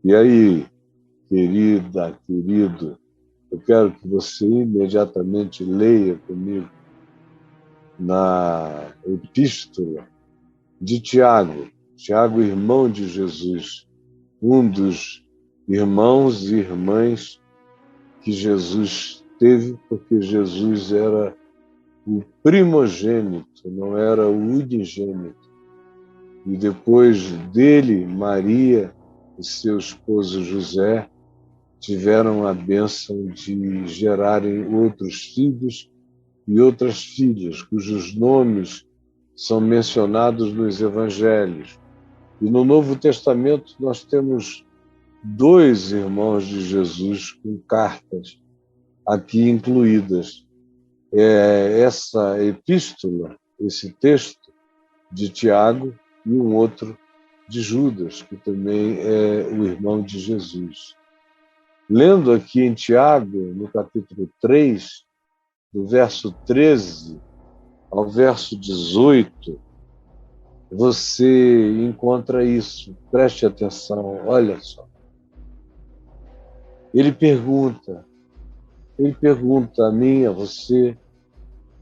E aí, querida, querido, eu quero que você imediatamente leia comigo na epístola de Tiago, Tiago, irmão de Jesus, um dos irmãos e irmãs que Jesus teve, porque Jesus era o primogênito, não era o unigênito. E depois dele, Maria e seu esposo José tiveram a bênção de gerarem outros filhos e outras filhas, cujos nomes são mencionados nos evangelhos. E no Novo Testamento nós temos dois irmãos de Jesus com cartas aqui incluídas. Essa epístola, esse texto de Tiago e um outro de Judas, que também é o irmão de Jesus. Lendo aqui em Tiago, no capítulo 3, do verso 13 ao verso 18, você encontra isso. Preste atenção, olha só. Ele pergunta a mim, a você,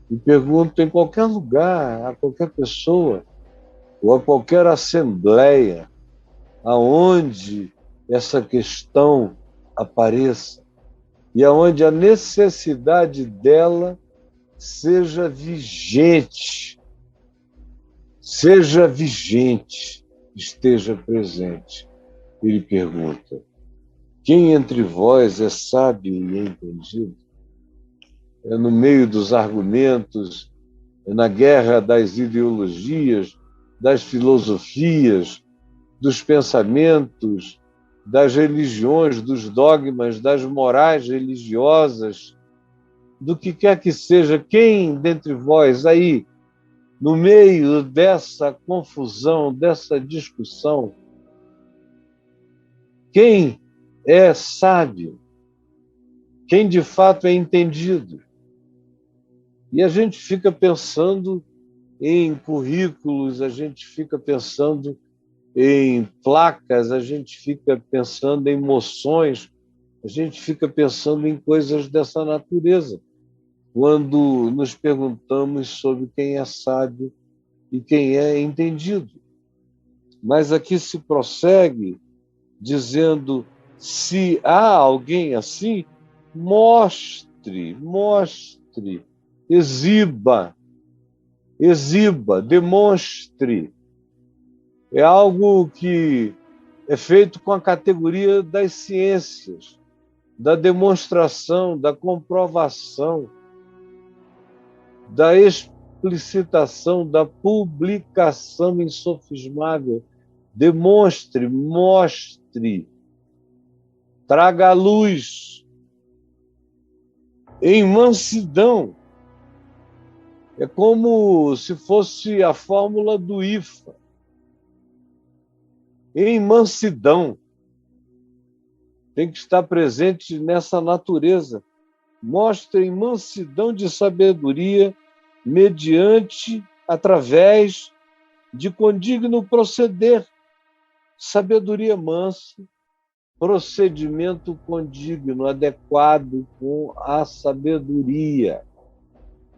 e pergunta em qualquer lugar, a qualquer pessoa, ou a qualquer assembleia, aonde essa questão apareça, e aonde a necessidade dela seja vigente, esteja presente. Ele pergunta: quem entre vós é sábio e entendido? É no meio dos argumentos, é na guerra das ideologias, das filosofias, dos pensamentos, das religiões, dos dogmas, das morais religiosas, do que quer que seja. Quem dentre vós aí, no meio dessa confusão, dessa discussão, quem é sábio? Quem de fato é entendido? E a gente fica pensando em currículos, a gente fica pensando em placas, a gente fica pensando em moções, a gente fica pensando em coisas dessa natureza, quando nos perguntamos sobre quem é sábio e quem é entendido. Mas aqui se prossegue dizendo: se há alguém assim, mostre, exiba, demonstre. É algo que é feito com a categoria das ciências, da demonstração, da comprovação, da explicitação, da publicação insofismável. Demonstre, mostre, traga à luz, em mansidão. É como se fosse a fórmula do IFA. Em mansidão. Tem que estar presente nessa natureza. Mostre em mansidão de sabedoria, através de condigno proceder. Sabedoria mansa, procedimento condigno, adequado com a sabedoria,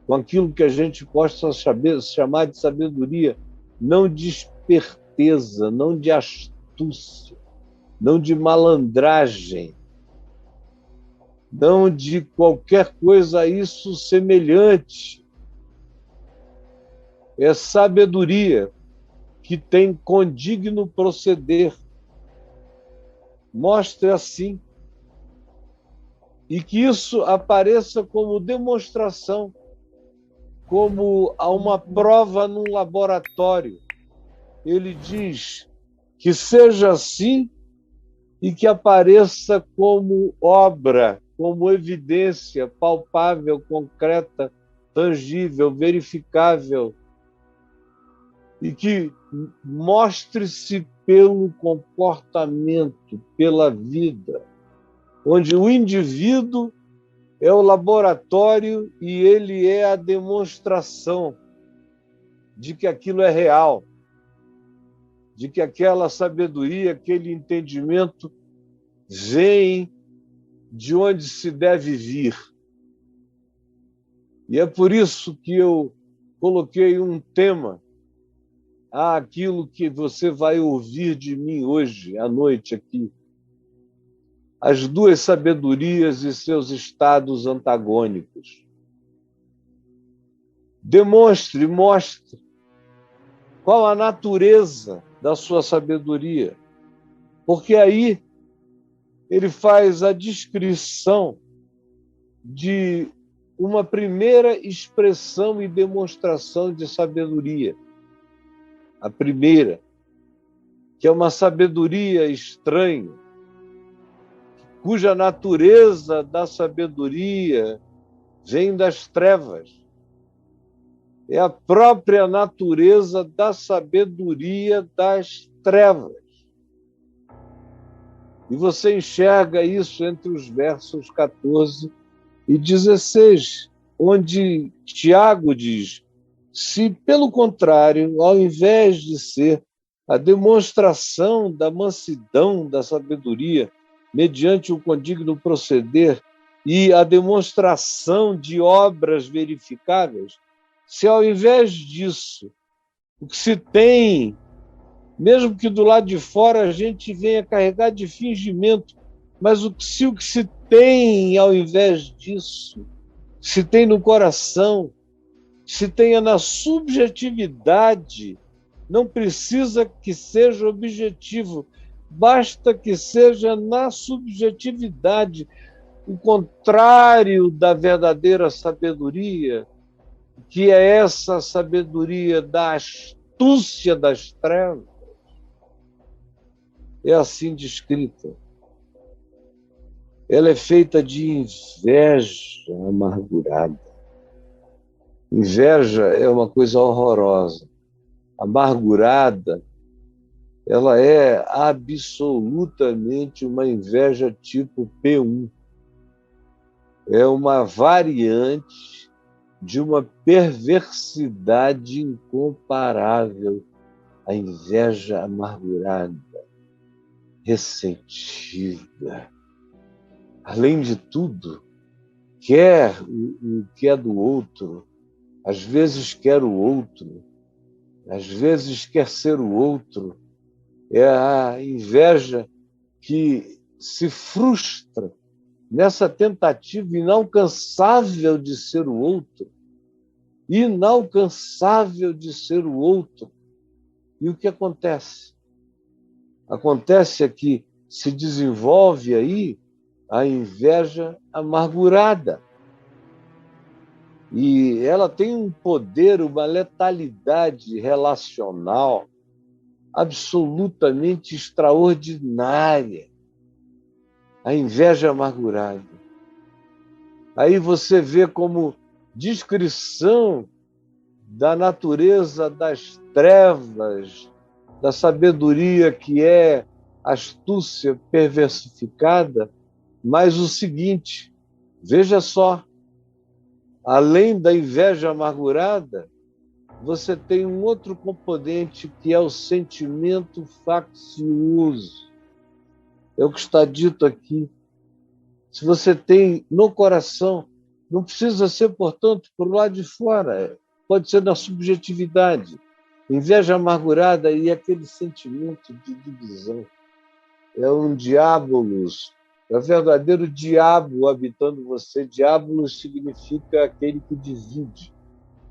com aquilo que a gente possa chamar de sabedoria, não de esperteza, não de astúcia, não de malandragem, não de qualquer coisa a isso semelhante. É sabedoria que tem condigno proceder. Mostre assim. E que isso apareça como demonstração, como uma prova num laboratório. Ele diz que seja assim e que apareça como obra, como evidência palpável, concreta, tangível, verificável, e que mostre-se pelo comportamento, pela vida, onde o indivíduo é o laboratório e ele é a demonstração de que aquilo é real, de que aquela sabedoria, aquele entendimento vêm de onde se deve vir. E é por isso que eu coloquei um tema àquilo que você vai ouvir de mim hoje, à noite aqui. As duas sabedorias e seus estados antagônicos. Demonstre, mostre qual a natureza da sua sabedoria, porque aí ele faz a descrição de uma primeira expressão e demonstração de sabedoria. A primeira, que é uma sabedoria estranha, cuja natureza da sabedoria vem das trevas. É a própria natureza da sabedoria das trevas. E você enxerga isso entre os versos 14 e 16, onde Tiago diz: se, pelo contrário, ao invés de ser a demonstração da mansidão da sabedoria, mediante o condigno proceder e a demonstração de obras verificáveis, se ao invés disso, o que se tem, mesmo que do lado de fora a gente venha carregar de fingimento, mas se o que se tem ao invés disso, se tem no coração, se tenha na subjetividade, não precisa que seja objetivo, basta que seja na subjetividade, o contrário da verdadeira sabedoria, que é essa sabedoria da astúcia das trevas, é assim descrita. Ela é feita de inveja amargurada. Inveja é uma coisa horrorosa. Amargurada, ela é absolutamente uma inveja tipo P1. É uma variante de uma perversidade incomparável, a inveja amargurada, ressentida. Além de tudo, quer o que é do outro, às vezes quer o outro, às vezes quer ser o outro. É a inveja que se frustra nessa tentativa inalcançável de ser o outro, inalcançável de ser o outro. E o que acontece? Acontece é que se desenvolve aí a inveja amargurada. E ela tem um poder, uma letalidade relacional absolutamente extraordinária. A inveja amargurada. Aí você vê como descrição da natureza das trevas, da sabedoria que é astúcia perversificada, mas o seguinte, veja só, além da inveja amargurada, você tem um outro componente que é o sentimento faccioso. É o que está dito aqui. Se você tem no coração, não precisa ser, portanto, por lado de fora, pode ser na subjetividade. Inveja amargurada e aquele sentimento de divisão. É um diabolos, é o verdadeiro diabo habitando você. Diabolos significa aquele que divide.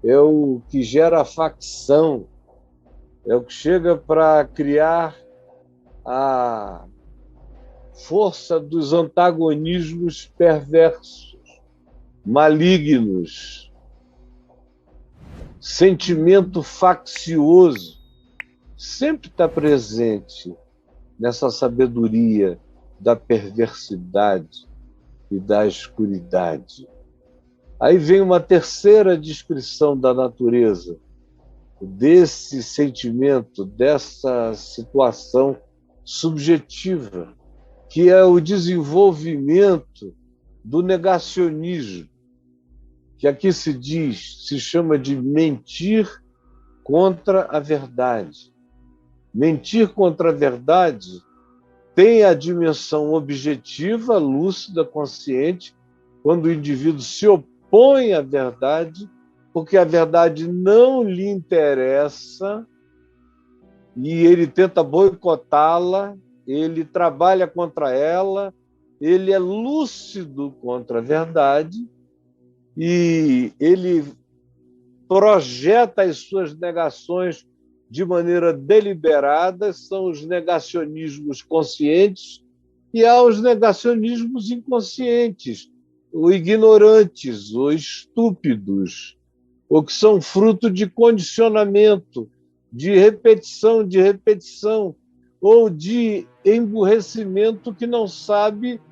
É o que gera a facção, é o que chega para criar a força dos antagonismos perversos, malignos. Sentimento faccioso sempre está presente nessa sabedoria da perversidade e da escuridade. Aí vem uma terceira descrição da natureza desse sentimento, dessa situação subjetiva, que é o desenvolvimento do negacionismo, que aqui se chama de mentir contra a verdade. Mentir contra a verdade tem a dimensão objetiva, lúcida, consciente, quando o indivíduo se opõe à verdade, porque a verdade não lhe interessa e ele tenta boicotá-la, ele trabalha contra ela, ele é lúcido contra a verdade e ele projeta as suas negações de maneira deliberada, são os negacionismos conscientes e há os negacionismos inconscientes, ou ignorantes, ou estúpidos, ou que são fruto de condicionamento, de repetição, ou de emburrecimento que não sabe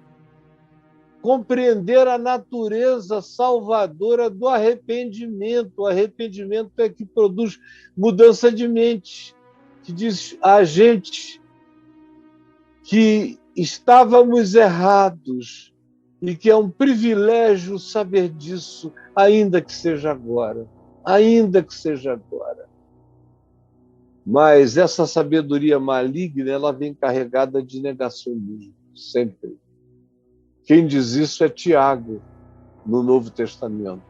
compreender a natureza salvadora do arrependimento. O arrependimento é que produz mudança de mente, que diz a gente que estávamos errados e que é um privilégio saber disso, ainda que seja agora. Ainda que seja agora. Mas essa sabedoria maligna, ela vem carregada de negacionismo, sempre. Quem diz isso é Tiago, no Novo Testamento.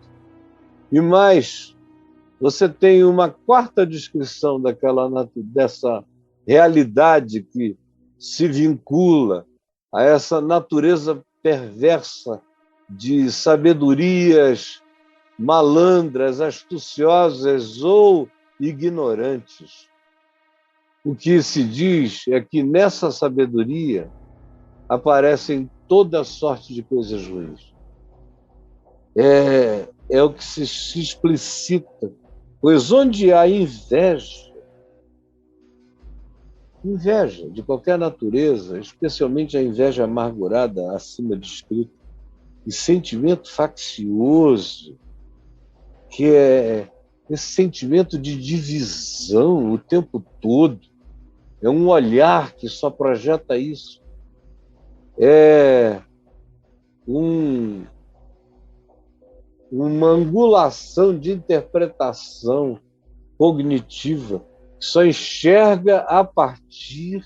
E mais, você tem uma quarta descrição dessa realidade que se vincula a essa natureza perversa de sabedorias malandras, astuciosas ou ignorantes. O que se diz é que nessa sabedoria aparecem toda sorte de coisas ruins. É o que se explicita. Pois onde há inveja de qualquer natureza, especialmente a inveja amargurada acima descrita, e sentimento faccioso, que é esse sentimento de divisão o tempo todo, é um olhar que só projeta isso, é uma angulação de interpretação cognitiva que só enxerga a partir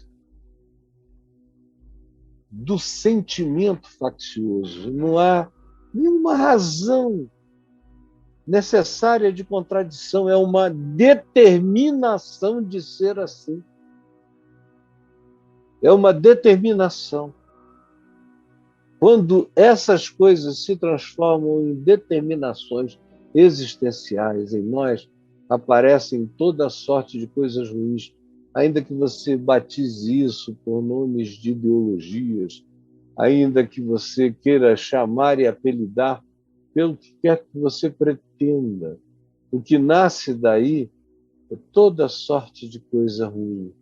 do sentimento faccioso. Não há nenhuma razão necessária de contradição, é uma determinação de ser assim. É uma determinação. Quando essas coisas se transformam em determinações existenciais em nós, aparecem toda sorte de coisas ruins, ainda que você batize isso por nomes de ideologias, ainda que você queira chamar e apelidar pelo que quer que você pretenda. O que nasce daí é toda sorte de coisa ruim.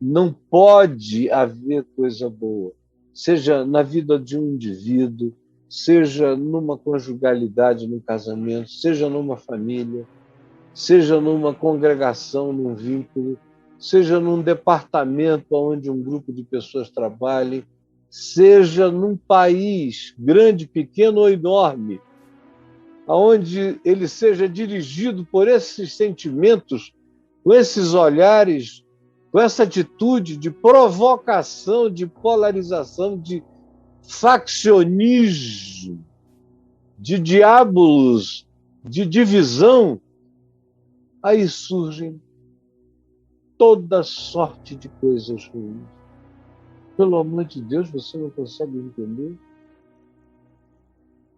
Não pode haver coisa boa, seja na vida de um indivíduo, seja numa conjugalidade, num casamento, seja numa família, seja numa congregação, num vínculo, seja num departamento onde um grupo de pessoas trabalhe, seja num país grande, pequeno ou enorme, onde ele seja dirigido por esses sentimentos, com esses olhares, com essa atitude de provocação, de polarização, de faccionismo, de diabolos, de divisão, aí surgem toda sorte de coisas ruins. Pelo amor de Deus, você não consegue entender?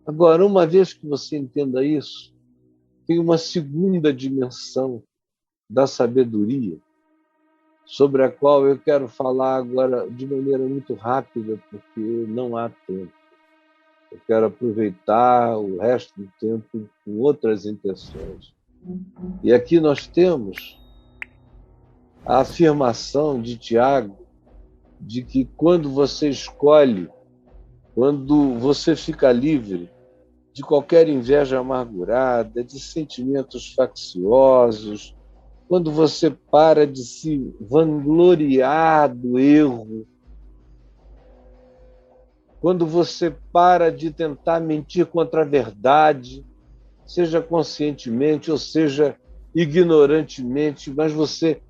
Agora, uma vez que você entenda isso, tem uma segunda dimensão da sabedoria, sobre a qual eu quero falar agora de maneira muito rápida, porque não há tempo. Eu quero aproveitar o resto do tempo com outras intenções. E aqui nós temos a afirmação de Tiago de que quando você escolhe, quando você fica livre de qualquer inveja amargurada, de sentimentos facciosos, quando você para de se vangloriar do erro, quando você para de tentar mentir contra a verdade, seja conscientemente ou seja ignorantemente, mas você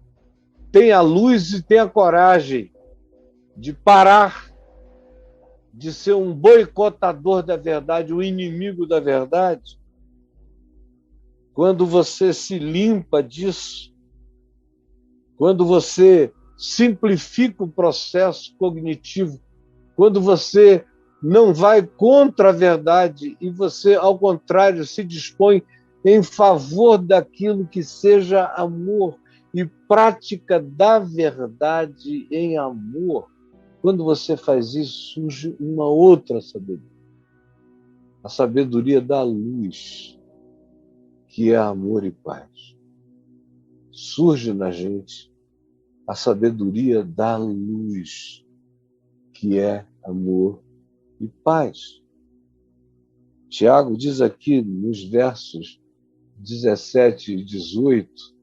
tem a luz e tem a coragem de parar de ser um boicotador da verdade, um inimigo da verdade, quando você se limpa disso, quando você simplifica o processo cognitivo, quando você não vai contra a verdade e você, ao contrário, se dispõe em favor daquilo que seja amor e prática da verdade em amor. Quando você faz isso, surge uma outra sabedoria. A sabedoria da luz, que é amor e paz. Surge na gente a sabedoria da luz, que é amor e paz. Tiago diz aqui nos versos 17 e 18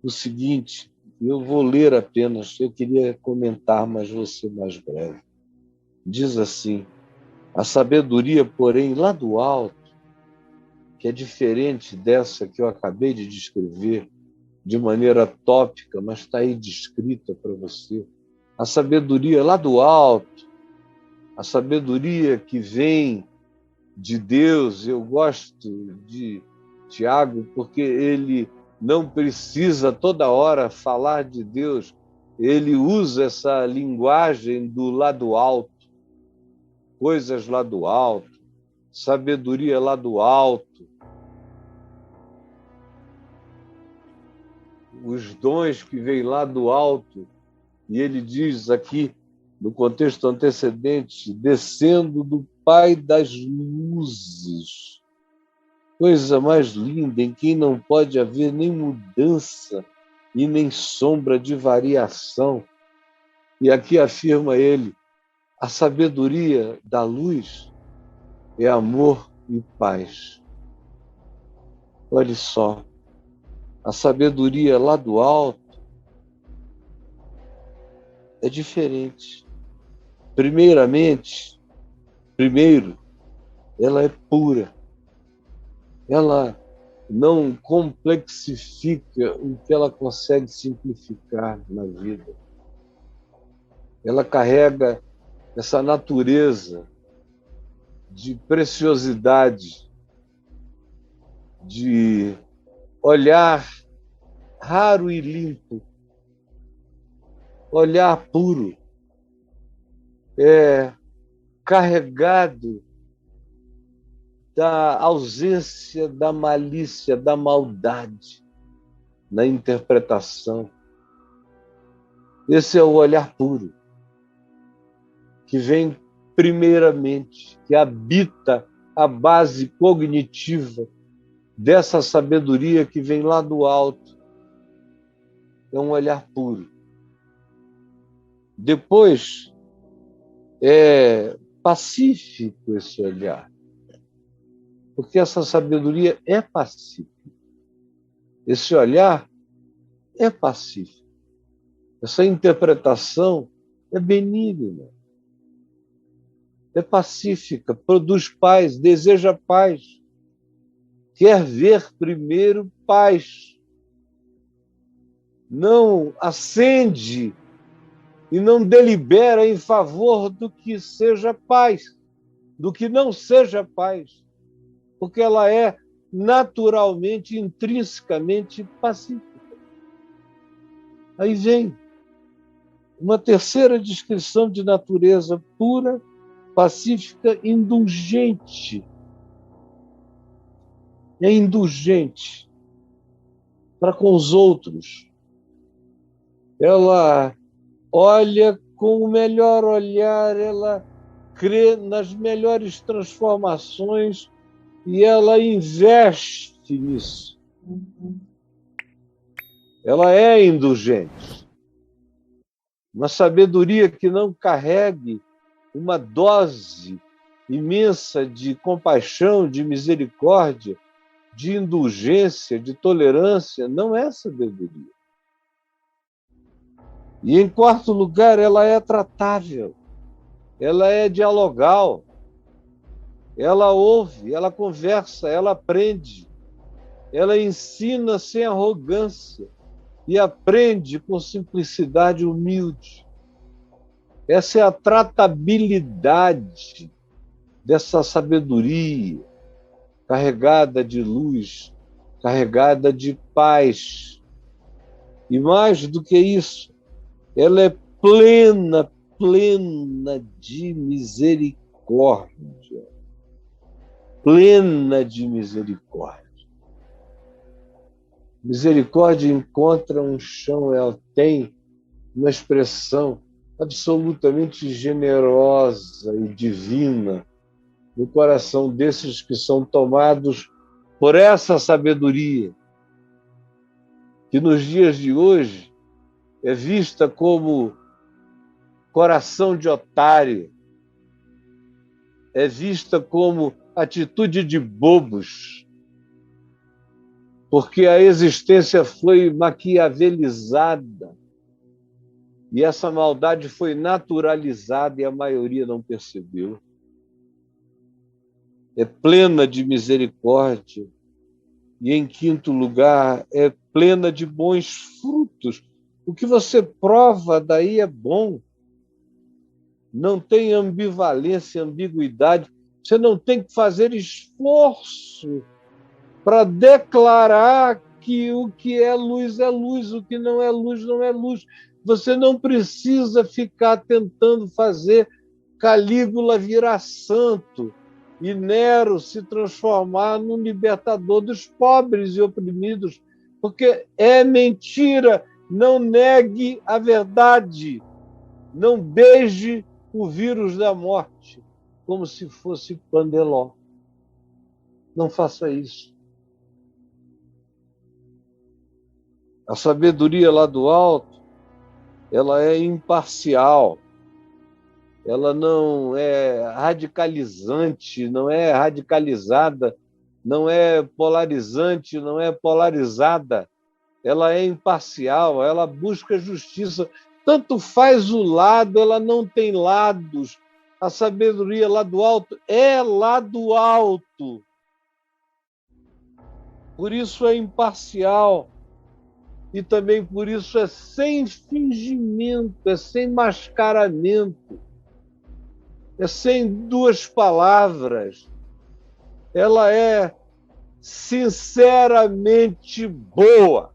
o seguinte, eu vou ler apenas, eu queria comentar, mas vou ser mais breve. Diz assim, a sabedoria, porém, lá do alto, que é diferente dessa que eu acabei de descrever, de maneira tópica, mas está aí descrita para você. A sabedoria lá do alto, a sabedoria que vem de Deus, eu gosto de Tiago, porque ele não precisa toda hora falar de Deus, ele usa essa linguagem do lá do alto, coisas lá do alto, sabedoria lá do alto, os dons que vêm lá do alto, e ele diz aqui, no contexto antecedente, descendo do Pai das luzes. Coisa mais linda, em quem não pode haver nem mudança e nem sombra de variação. E aqui afirma ele, a sabedoria da luz é amor e paz. Olhe só, a sabedoria lá do alto é diferente. Primeiro, ela é pura. Ela não complexifica o que ela consegue simplificar na vida. Ela carrega essa natureza de preciosidade, de olhar raro e limpo, olhar puro, carregado da ausência da malícia, da maldade na interpretação. Esse é o olhar puro, que vem primeiramente, que habita a base cognitiva dessa sabedoria que vem lá do alto. É um olhar puro. Depois, é pacífico esse olhar, porque essa sabedoria é pacífica. Esse olhar é pacífico. Essa interpretação é benigna, é pacífica, produz paz, deseja paz, quer ver primeiro paz. Não acende e não delibera em favor do que seja paz, do que não seja paz, porque ela é naturalmente, intrinsecamente pacífica. Aí vem uma terceira descrição de natureza pura, pacífica, indulgente. É indulgente para com os outros. Ela olha com o melhor olhar, ela crê nas melhores transformações e ela investe nisso. Ela é indulgente. Uma sabedoria que não carregue uma dose imensa de compaixão, de misericórdia, de indulgência, de tolerância, não é sabedoria. E, em quarto lugar, ela é tratável, ela é dialogal, ela ouve, ela conversa, ela aprende, ela ensina sem arrogância e aprende com simplicidade humilde. Essa é a tratabilidade dessa sabedoria carregada de luz, carregada de paz. E mais do que isso, ela é plena, plena de misericórdia. Plena de misericórdia. Misericórdia encontra um chão, ela tem uma expressão absolutamente generosa e divina no coração desses que são tomados por essa sabedoria, que nos dias de hoje é vista como coração de otário, é vista como atitude de bobos, porque a existência foi maquiavelizada e essa maldade foi naturalizada e a maioria não percebeu. É plena de misericórdia e, em quinto lugar, é plena de bons frutos. O que você prova daí é bom. Não tem ambivalência, ambiguidade. Você não tem que fazer esforço para declarar que o que é luz, o que não é luz, não é luz. Você não precisa ficar tentando fazer Calígula virar santo e Nero se transformar num libertador dos pobres e oprimidos, porque é mentira. Não negue a verdade. Não beije o vírus da morte como se fosse Pandeló. Não faça isso. A sabedoria lá do alto, ela é imparcial. Ela não é radicalizante, não é radicalizada, não é polarizante, não é polarizada. Ela é imparcial, ela busca justiça. Tanto faz o lado, ela não tem lados. A sabedoria lá do alto é lá do alto. Por isso é imparcial. E também por isso é sem fingimento, é sem mascaramento, é sem duas palavras. Ela é sinceramente boa.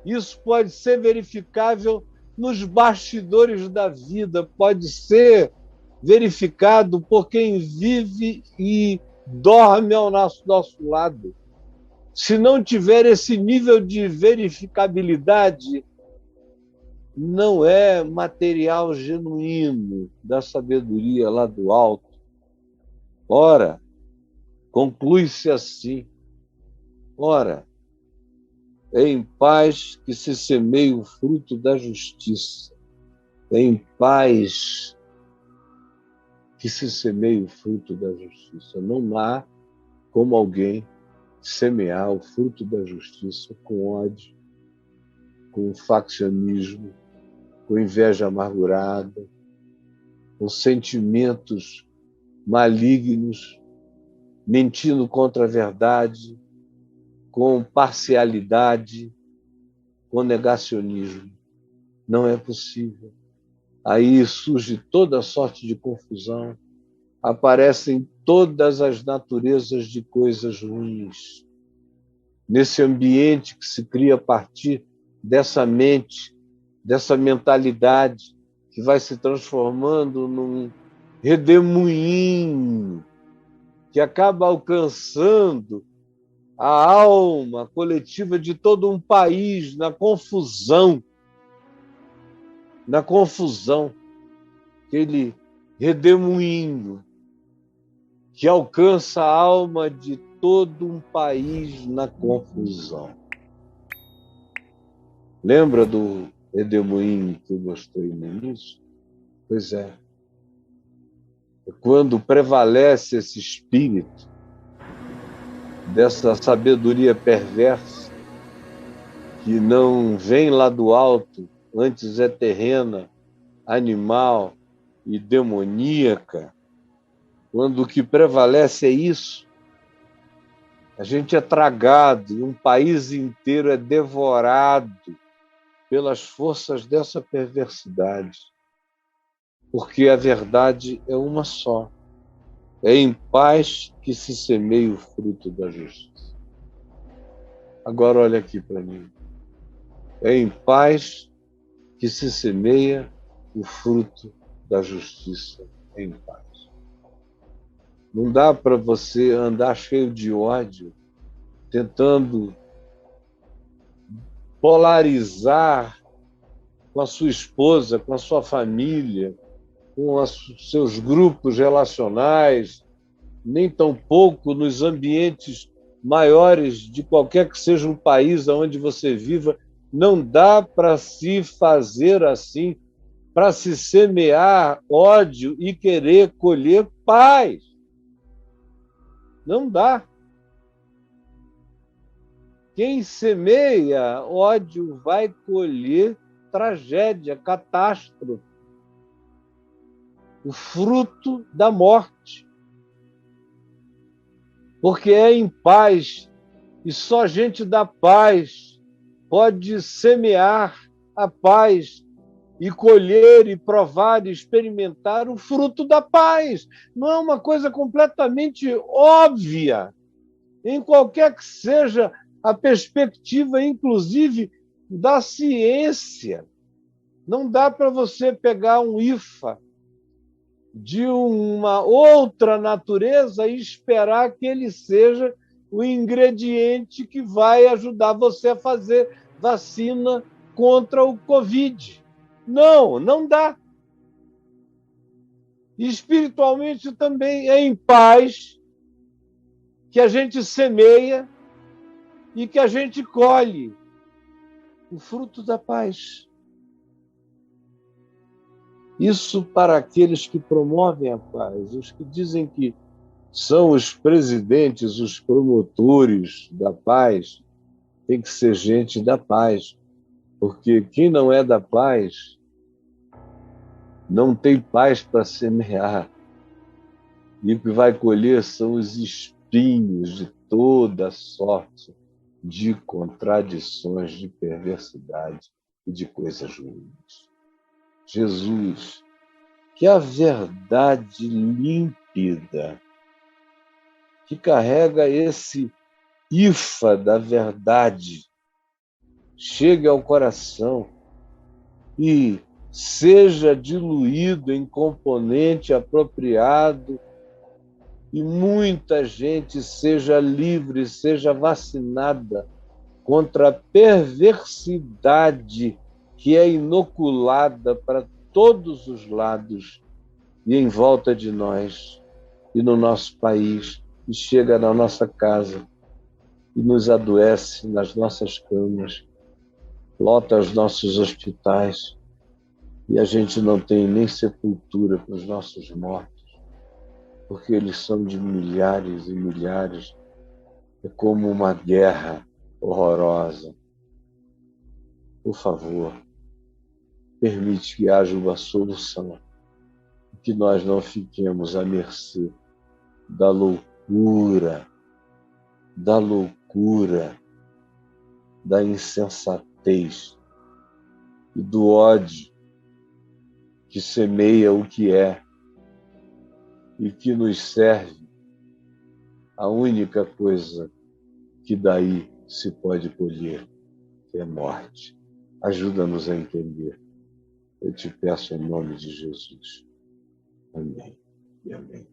Isso pode ser verificável nos bastidores da vida, pode ser verificado por quem vive e dorme ao nosso lado. Se não tiver esse nível de verificabilidade, não é material genuíno da sabedoria lá do alto. Ora, conclui-se assim: ora, é em paz que se semeia o fruto da justiça. É em paz que se semeia o fruto da justiça. Não há como alguém semear o fruto da justiça com ódio, com faccionismo, com inveja amargurada, com sentimentos malignos, mentindo contra a verdade, com parcialidade, com negacionismo. Não é possível. Aí surge toda sorte de confusão, aparecem todas as naturezas de coisas ruins. Nesse ambiente que se cria a partir dessa mente, dessa mentalidade, que vai se transformando num redemoinho, que acaba alcançando a alma coletiva de todo um país na confusão, aquele redemoinho que alcança a alma de todo um país na confusão. Lembra do redemoinho que eu mostrei no início? Pois é. Quando prevalece esse espírito dessa sabedoria perversa, que não vem lá do alto, antes é terrena, animal e demoníaca, quando o que prevalece é isso, a gente é tragado, um país inteiro é devorado pelas forças dessa perversidade. porque a verdade é uma só. É em paz que se semeia o fruto da justiça. Agora olha aqui para mim. É em paz que se semeia o fruto da justiça em paz. Não dá para você andar cheio de ódio, tentando polarizar com a sua esposa, com a sua família, com os seus grupos relacionais, nem tampouco nos ambientes maiores de qualquer que seja o país onde você viva. Não dá para se fazer assim, para se semear ódio e querer colher paz. Não dá. Quem semeia ódio vai colher tragédia, catástrofe, o fruto da morte. Porque é em paz, e só gente da paz pode semear a paz e colher e provar e experimentar o fruto da paz. Não é uma coisa completamente óbvia, em qualquer que seja a perspectiva, inclusive, da ciência. Não dá para você pegar um IFA de uma outra natureza e esperar que ele seja o ingrediente que vai ajudar você a fazer vacina contra o Covid. Não, não dá. Espiritualmente também é em paz que a gente semeia e que a gente colhe o fruto da paz. Isso para aqueles que promovem a paz, os que dizem que são os presidentes, os promotores da paz, tem que ser gente da paz, porque quem não é da paz não tem paz para semear. E o que vai colher são os espinhos de toda sorte de contradições, de perversidade e de coisas ruins. Jesus, que a verdade límpida, que carrega esse IFA da verdade, chegue ao coração e seja diluído em componente apropriado e muita gente seja livre, seja vacinada contra a perversidade que é inoculada para todos os lados e em volta de nós e no nosso país, e chega na nossa casa e nos adoece nas nossas camas, lota os nossos hospitais e a gente não tem nem sepultura para os nossos mortos, porque eles são de milhares e milhares. É como uma guerra horrorosa. Por favor, permite que haja uma solução, que nós não fiquemos à mercê da loucura, da insensatez e do ódio que semeia o que é e que nos serve a única coisa que daí se pode colher, que é morte. Ajuda-nos a entender. Eu te peço em nome de Jesus. Amém e amém.